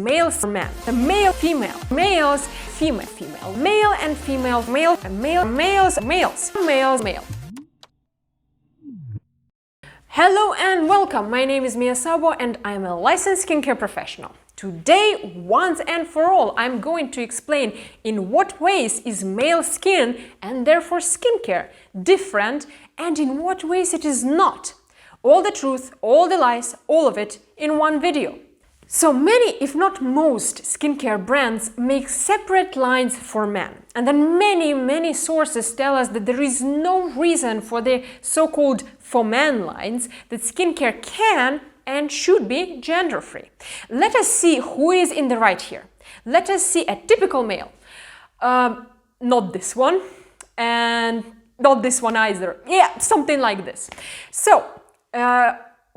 Males for men, the male, female, males, female, female, male and female, male and male, males, males, males, male. Hello and welcome, my name is SZABO and I'm a licensed skincare professional. Today, once and for all, I'm going to explain in what ways is male skin and therefore skincare different and in what ways it is not. All the truth, all the lies, all of it in one video. So many, if not most, skincare brands make separate lines for men. And then many sources tell us that there is no reason for the so-called for men lines, that skincare can and should be gender-free. Let us see who is in the right here. Let us see a typical male. Not this one, and not this one either. Yeah, something like this. So,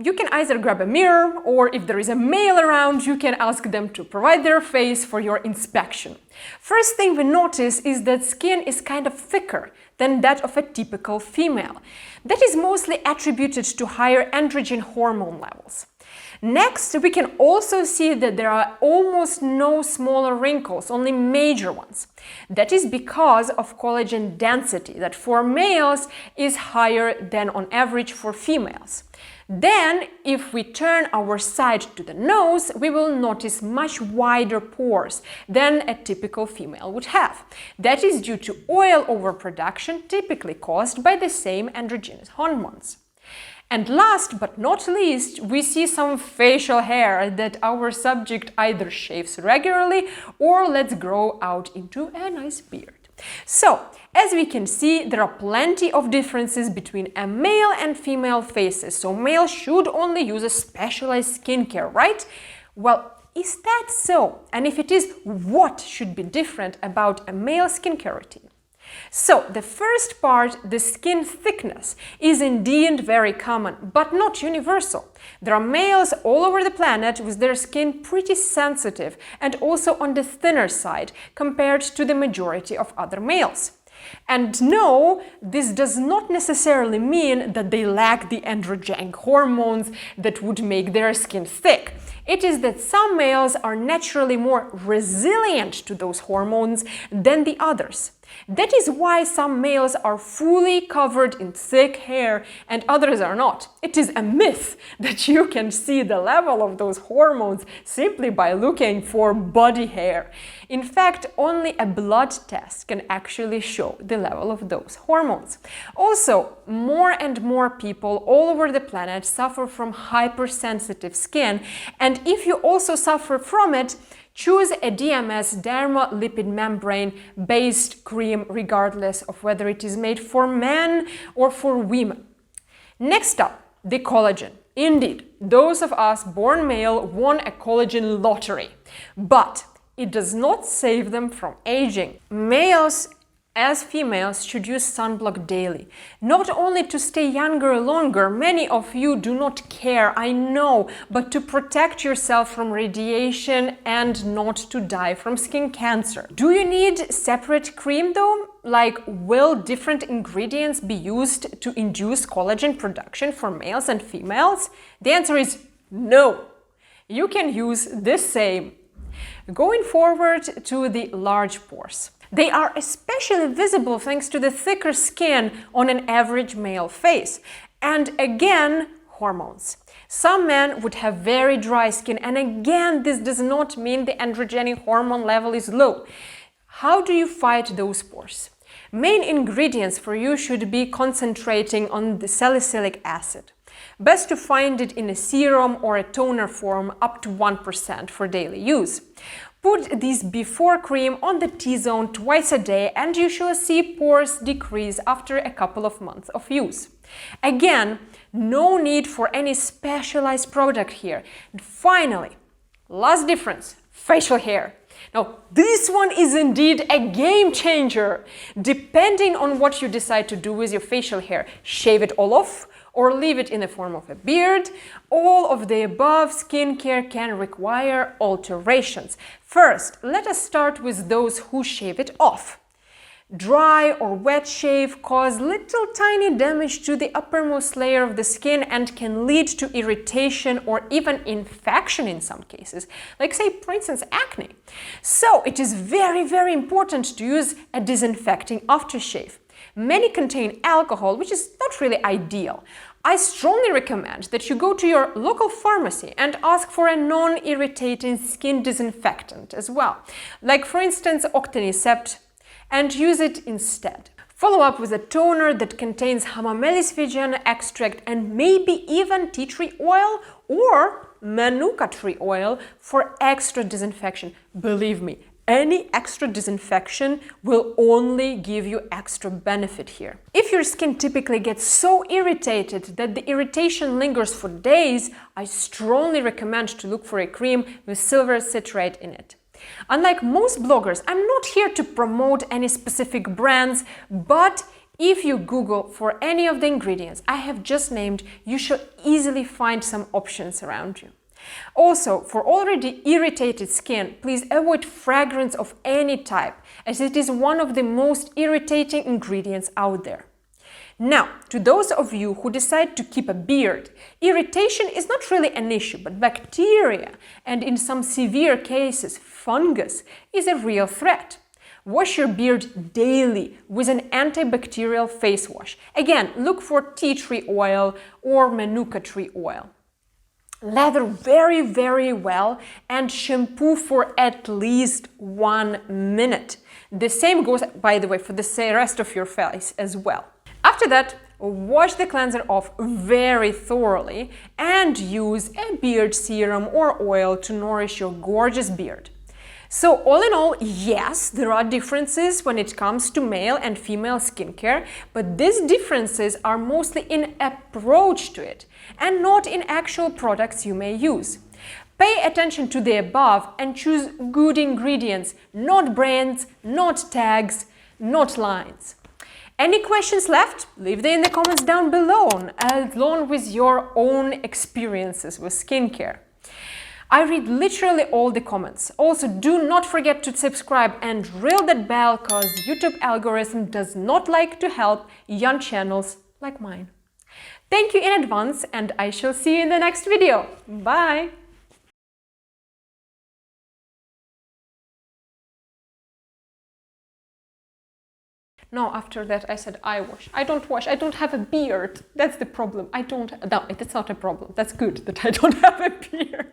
you can either grab a mirror, or if there is a male around, you can ask them to provide their face for your inspection. First thing we notice is that skin is kind of thicker than that of a typical female. That is mostly attributed to higher androgen hormone levels. Next, we can also see that there are almost no smaller wrinkles, only major ones. That is because of collagen density, that for males is higher than on average for females. Then, if we turn our side to the nose, we will notice much wider pores than a typical female would have. That is due to oil overproduction, typically caused by the same androgynous hormones. And last but not least, we see some facial hair that our subject either shaves regularly or lets grow out into a nice beard. So, as we can see, there are plenty of differences between a male and female faces, so males should only use a specialized skincare, right? Well, is that so? And if it is, what should be different about a male skincare routine? So, the first part, the skin thickness, is indeed very common, but not universal. There are males all over the planet with their skin pretty sensitive and also on the thinner side compared to the majority of other males. And no, this does not necessarily mean that they lack the androgenic hormones that would make their skin thick. It is that some males are naturally more resilient to those hormones than the others. That is why some males are fully covered in thick hair and others are not. It is a myth that you can see the level of those hormones simply by looking for body hair. In fact, only a blood test can actually show the level of those hormones. Also, more and more people all over the planet suffer from hypersensitive skin, and if you also suffer from it, choose a DMS, dermalipid membrane based cream regardless of whether it is made for men or for women. Next up, the collagen. Indeed, those of us born male won a collagen lottery, but it does not save them from aging. Males as females should use sunblock daily, not only to stay younger longer, many of you do not care, I know, but to protect yourself from radiation and not to die from skin cancer. Do you need separate cream though? Like, will different ingredients be used to induce collagen production for males and females? The answer is no. You can use the same. Going forward to the large pores. They are especially visible thanks to the thicker skin on an average male face. And again, hormones. Some men would have very dry skin, and again, this does not mean the androgenic hormone level is low. How do you fight those pores? Main ingredients for you should be concentrating on the salicylic acid. Best to find it in a serum or a toner form up to 1% for daily use. Put this before cream on the T-zone twice a day and you shall see pores decrease after a couple of months of use. Again, no need for any specialized product here. And finally, last difference, facial hair. Now, this one is indeed a game changer. Depending on what you decide to do with your facial hair, shave it all off, or leave it in the form of a beard, all of the above skincare can require alterations. First, let us start with those who shave it off. Dry or wet shave cause little tiny damage to the uppermost layer of the skin and can lead to irritation or even infection in some cases, like say for instance acne. So it is very important to use a disinfecting aftershave. Many contain alcohol, which is not really ideal. I strongly recommend that you go to your local pharmacy and ask for a non-irritating skin disinfectant as well, like for instance Octanicept, and use it instead. Follow up with a toner that contains Hamamelis fijiana extract and maybe even tea tree oil or manuka tree oil for extra disinfection. Believe me, any extra disinfection will only give you extra benefit here. If your skin typically gets so irritated that the irritation lingers for days, I strongly recommend to look for a cream with silver citrate in it. Unlike most bloggers, I'm not here to promote any specific brands, but if you Google for any of the ingredients I have just named, you should easily find some options around you. Also, for already irritated skin, please avoid fragrance of any type, as it is one of the most irritating ingredients out there. Now, to those of you who decide to keep a beard, irritation is not really an issue, but bacteria, and in some severe cases, fungus, is a real threat. Wash your beard daily with an antibacterial face wash. Again, look for tea tree oil or manuka tree oil. Lather very well and shampoo for at least 1 minute. The same goes, by the way, for the rest of your face as well. After that, wash the cleanser off very thoroughly and use a beard serum or oil to nourish your gorgeous beard. So all in all, yes, there are differences when it comes to male and female skincare, but these differences are mostly in approach to it and not in actual products you may use. Pay attention to the above and choose good ingredients, not brands, not tags, not lines. Any questions left? Leave them in the comments down below, along with your own experiences with skincare. I read literally all the comments. Also, do not forget to subscribe and reel that bell, cause YouTube algorithm does not like to help young channels like mine. Thank you in advance, and I shall see you in the next video. Bye! No, after that I said I wash. I don't wash. I don't have a beard. That's the problem. No, that's not a problem. That's good that I don't have a beard.